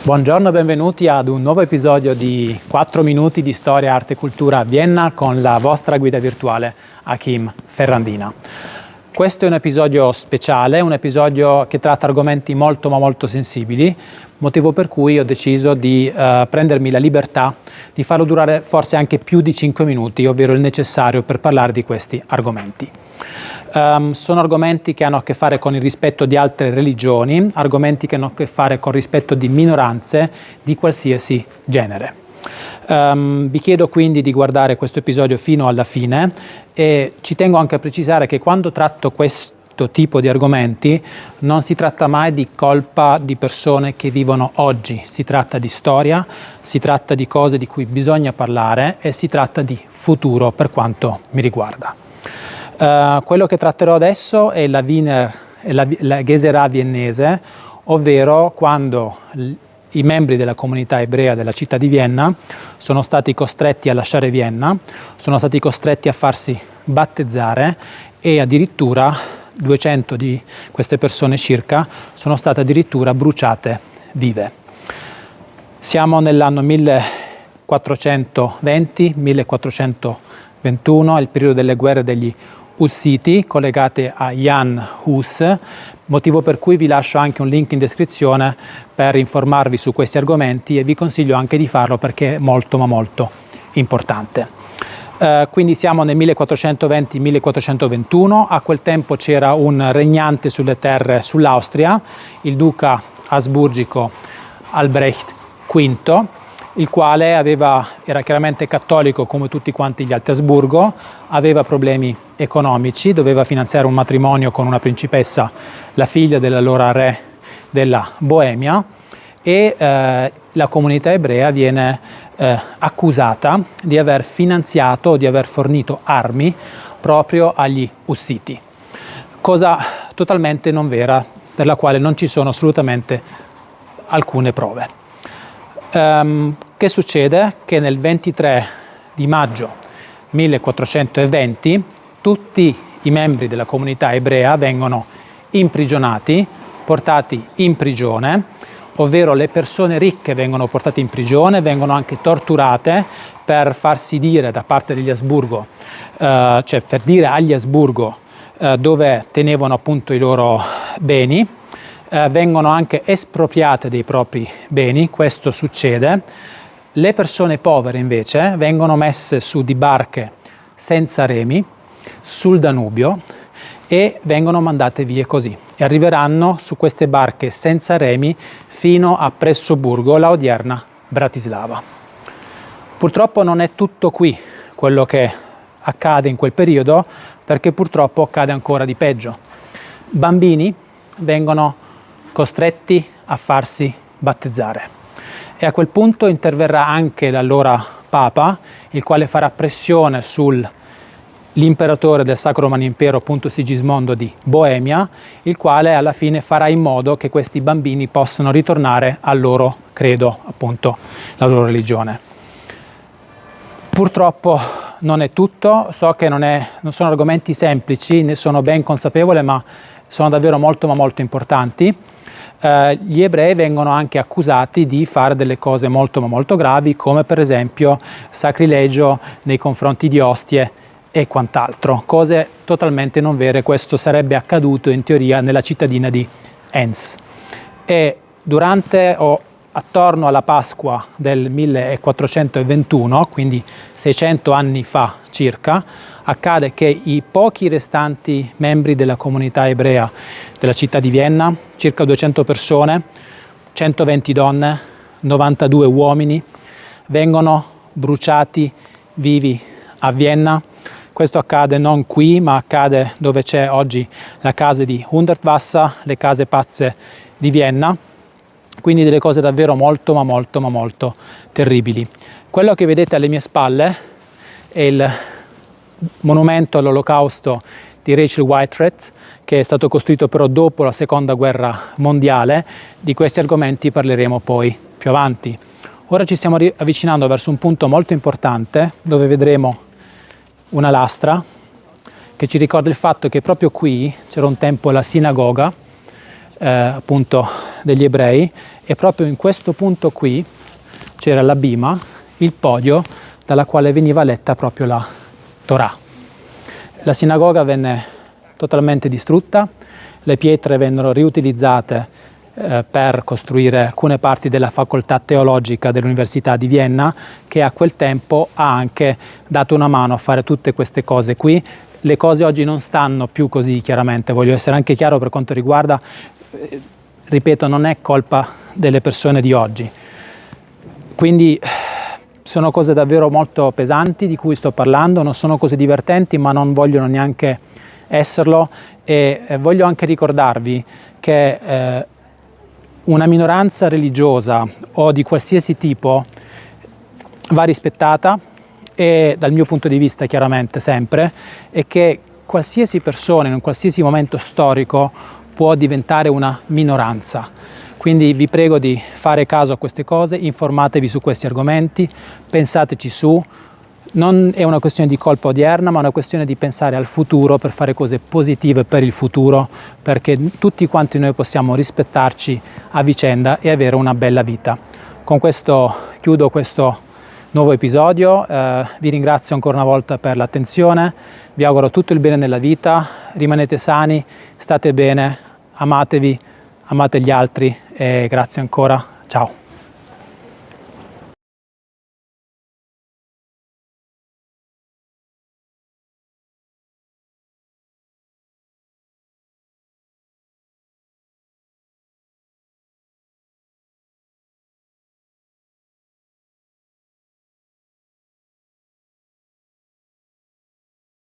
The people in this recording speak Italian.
Buongiorno e benvenuti ad un nuovo episodio di 4 minuti di storia, arte e cultura a Vienna con la vostra guida virtuale Achim Ferrandina. Questo è un episodio speciale, un episodio che tratta argomenti molto sensibili, motivo per cui ho deciso di prendermi la libertà di farlo durare forse anche più di 5 minuti, ovvero il necessario per parlare di questi argomenti. Sono argomenti che hanno a che fare con il rispetto di altre religioni, argomenti che hanno a che fare con il rispetto di minoranze di qualsiasi genere. Vi chiedo quindi di guardare questo episodio fino alla fine e ci tengo anche a precisare che quando tratto questo tipo di argomenti non si tratta mai di colpa di persone che vivono oggi, si tratta di storia, si tratta di cose di cui bisogna parlare e si tratta di futuro per quanto mi riguarda. Quello che tratterò adesso è la Gesera viennese, ovvero quando i membri della comunità ebrea della città di Vienna sono stati costretti a lasciare Vienna, sono stati costretti a farsi battezzare e addirittura 200 di queste persone circa sono state addirittura bruciate vive. Siamo nell'anno 1420-1421, il periodo delle guerre degli Hussiti collegate a Jan Hus, motivo per cui vi lascio anche un link in descrizione per informarvi su questi argomenti e vi consiglio anche di farlo perché è molto importante. Quindi siamo nel 1420-1421, a quel tempo c'era un regnante sulle terre sull'Austria, il duca asburgico Albrecht V, il quale era chiaramente cattolico come tutti quanti gli altri Asburgo, aveva problemi economici, doveva finanziare un matrimonio con una principessa, la figlia dell'allora re della Boemia, e la comunità ebrea viene accusata di aver finanziato o di aver fornito armi proprio agli Hussiti, cosa totalmente non vera, per la quale non ci sono assolutamente alcune prove. Che succede? Che nel 23 di maggio 1420 tutti i membri della comunità ebrea vengono imprigionati, portati in prigione, ovvero le persone ricche vengono portate in prigione, vengono anche torturate per farsi dire da parte degli Asburgo, cioè per dire agli Asburgo dove tenevano appunto i loro beni. Vengono anche espropriate dei propri beni, questo succede. Le persone povere invece vengono messe su di barche senza remi sul Danubio e vengono mandate via così e arriveranno su queste barche senza remi fino a Pressoburgo, la odierna Bratislava. Purtroppo non è tutto qui quello che accade in quel periodo, perché purtroppo accade ancora di peggio. Bambini vengono costretti a farsi battezzare e a quel punto interverrà anche l'allora Papa, il quale farà pressione sull'imperatore del Sacro Romano Impero, appunto Sigismondo di Boemia, il quale alla fine farà in modo che questi bambini possano ritornare al loro credo, appunto la loro religione. Purtroppo non è tutto, so che non sono argomenti semplici, ne sono ben consapevole, ma sono davvero molto importanti. Gli ebrei vengono anche accusati di fare delle cose molto gravi, come per esempio sacrilegio nei confronti di ostie e quant'altro, cose totalmente non vere. Questo sarebbe accaduto in teoria nella cittadina di Enns. E attorno alla Pasqua del 1421, quindi 600 anni fa circa, accade che i pochi restanti membri della comunità ebrea della città di Vienna, circa 200 persone, 120 donne, 92 uomini, vengono bruciati vivi a Vienna. Questo accade non qui, ma accade dove c'è oggi la casa di Hundertwasser, le case pazze di Vienna. Quindi delle cose davvero molto terribili. Quello che vedete alle mie spalle è il monumento all'Olocausto di Rachel Whitehead, che è stato costruito però dopo la seconda guerra mondiale. Di questi argomenti parleremo poi più avanti. Ora ci stiamo avvicinando verso un punto molto importante dove vedremo una lastra che ci ricorda il fatto che proprio qui c'era un tempo la sinagoga appunto degli ebrei, e proprio in questo punto qui c'era la bima, il podio dalla quale veniva letta proprio la Torah. La sinagoga venne totalmente distrutta, le pietre vennero riutilizzate per costruire alcune parti della facoltà teologica dell'Università di Vienna, che a quel tempo ha anche dato una mano a fare tutte queste cose qui. Le cose oggi non stanno più così, chiaramente, voglio essere anche chiaro per quanto riguarda, ripeto, non è colpa delle persone di oggi. Quindi sono cose davvero molto pesanti di cui sto parlando, non sono cose divertenti, ma non vogliono neanche esserlo, e voglio anche ricordarvi che una minoranza religiosa o di qualsiasi tipo va rispettata, e dal mio punto di vista chiaramente sempre, e che qualsiasi persona in un qualsiasi momento storico può diventare una minoranza. Quindi vi prego di fare caso a queste cose, informatevi su questi argomenti, pensateci su. Non è una questione di colpa odierna, ma una questione di pensare al futuro per fare cose positive per il futuro, perché tutti quanti noi possiamo rispettarci a vicenda e avere una bella vita. Con questo chiudo questo nuovo episodio, vi ringrazio ancora una volta per l'attenzione, vi auguro tutto il bene nella vita, rimanete sani, state bene, amatevi, amate gli altri e grazie ancora, ciao.